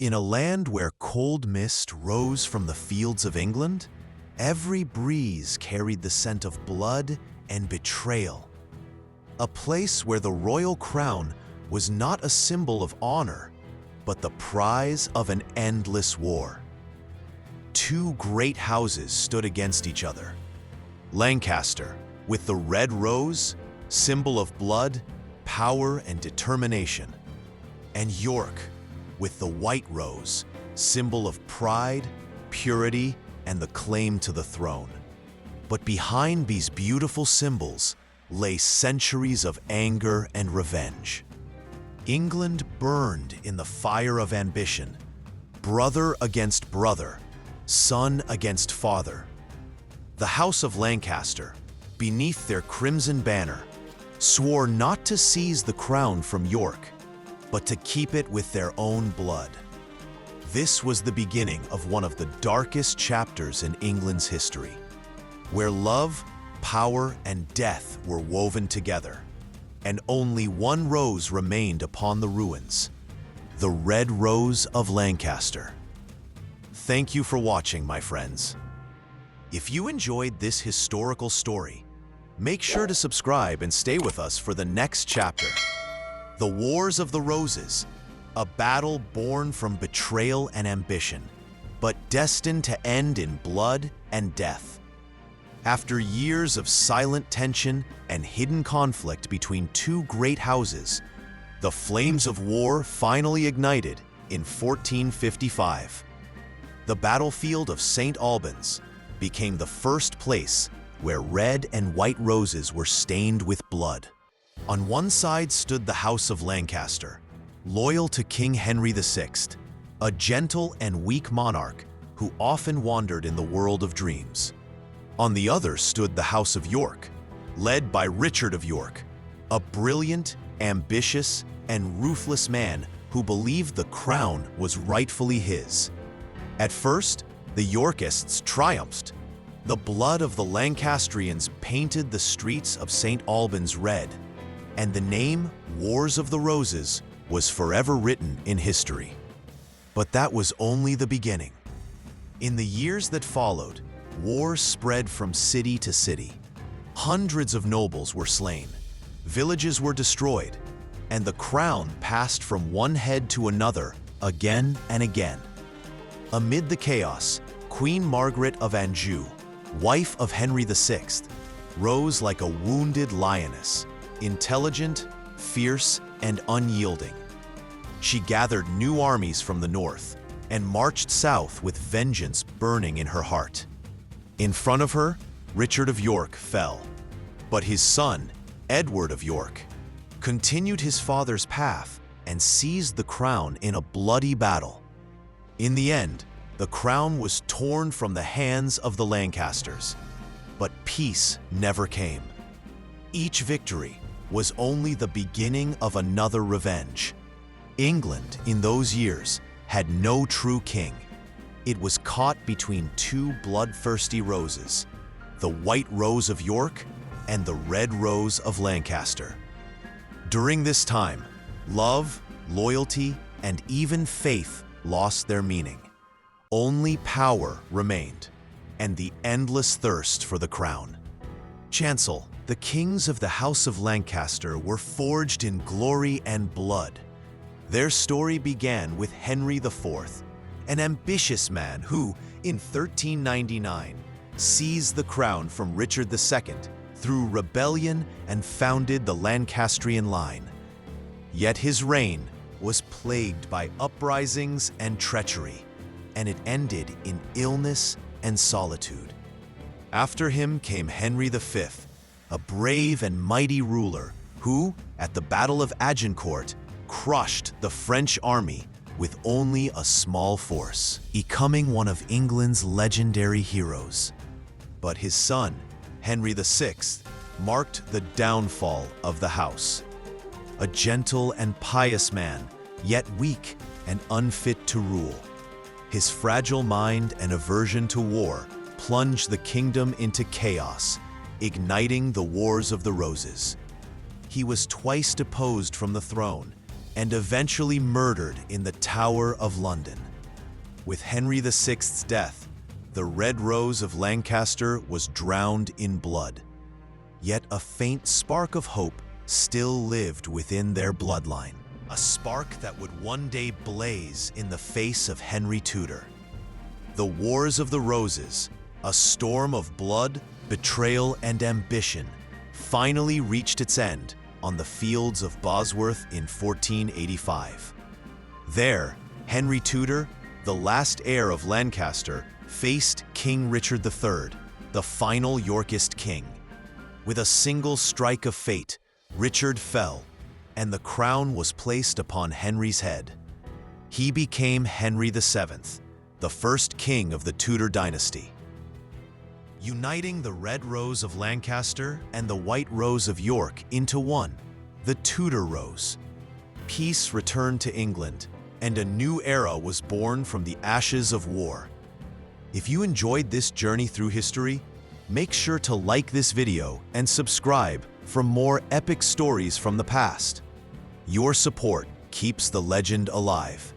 In a land where cold mist rose from the fields of England, every breeze carried the scent of blood and betrayal. A place where the royal crown was not a symbol of honor, but the prize of an endless war. Two great houses stood against each other. Lancaster, with the red rose, symbol of blood, power, and determination, and York, with the white rose, symbol of pride, purity, and the claim to the throne. But behind these beautiful symbols lay centuries of anger and revenge. England burned in the fire of ambition, brother against brother, son against father. The House of Lancaster, beneath their crimson banner, swore not to seize the crown from York, but to keep it with their own blood. This was the beginning of one of the darkest chapters in England's history, where love, power, and death were woven together, and only one rose remained upon the ruins, the Red Rose of Lancaster. Thank you for watching, my friends. If you enjoyed this historical story, make sure to subscribe and stay with us for the next chapter. The Wars of the Roses, a battle born from betrayal and ambition, but destined to end in blood and death. After years of silent tension and hidden conflict between two great houses, the flames of war finally ignited in 1455. The battlefield of St. Albans became the first place where red and white roses were stained with blood. On one side stood the House of Lancaster, loyal to King Henry VI, a gentle and weak monarch who often wandered in the world of dreams. On the other stood the House of York, led by Richard of York, a brilliant, ambitious, and ruthless man who believed the crown was rightfully his. At first, the Yorkists triumphed. The blood of the Lancastrians painted the streets of St. Albans red, and the name Wars of the Roses was forever written in history. But that was only the beginning. In the years that followed, wars spread from city to city. Hundreds of nobles were slain, villages were destroyed, and the crown passed from one head to another again and again. Amid the chaos, Queen Margaret of Anjou, wife of Henry VI, rose like a wounded lioness, intelligent, fierce, and unyielding. She gathered new armies from the north and marched south with vengeance burning in her heart. In front of her, Richard of York fell, but his son, Edward of York, continued his father's path and seized the crown in a bloody battle. In the end, the crown was torn from the hands of the Lancasters, but peace never came. Each victory was only the beginning of another revenge. England, in those years, had no true king. It was caught between two bloodthirsty roses, the White Rose of York and the Red Rose of Lancaster. During this time, love, loyalty, and even faith lost their meaning. Only power remained, and the endless thirst for the crown. Chancel, the kings of the House of Lancaster were forged in glory and blood. Their story began with Henry IV, an ambitious man who, in 1399, seized the crown from Richard II through rebellion and founded the Lancastrian line. Yet his reign was plagued by uprisings and treachery, and it ended in illness and solitude. After him came Henry V, a brave and mighty ruler who, at the Battle of Agincourt, crushed the French army with only a small force, becoming one of England's legendary heroes. But his son, Henry VI, marked the downfall of the house. A gentle and pious man, yet weak and unfit to rule. His fragile mind and aversion to war plunged the kingdom into chaos, igniting the Wars of the Roses. He was twice deposed from the throne and eventually murdered in the Tower of London. With Henry VI's death, the Red Rose of Lancaster was drowned in blood. Yet a faint spark of hope still lived within their bloodline, a spark that would one day blaze in the face of Henry Tudor. The Wars of the Roses, a storm of blood, betrayal, and ambition, finally reached its end on the fields of Bosworth in 1485. There, Henry Tudor, the last heir of Lancaster, faced King Richard III, the final Yorkist king. With a single strike of fate, Richard fell, and the crown was placed upon Henry's head. He became Henry VII, the first king of the Tudor dynasty. Uniting the Red Rose of Lancaster and the White Rose of York into one, the Tudor Rose. Peace returned to England, and a new era was born from the ashes of war. If you enjoyed this journey through history, make sure to like this video and subscribe for more epic stories from the past. Your support keeps the legend alive.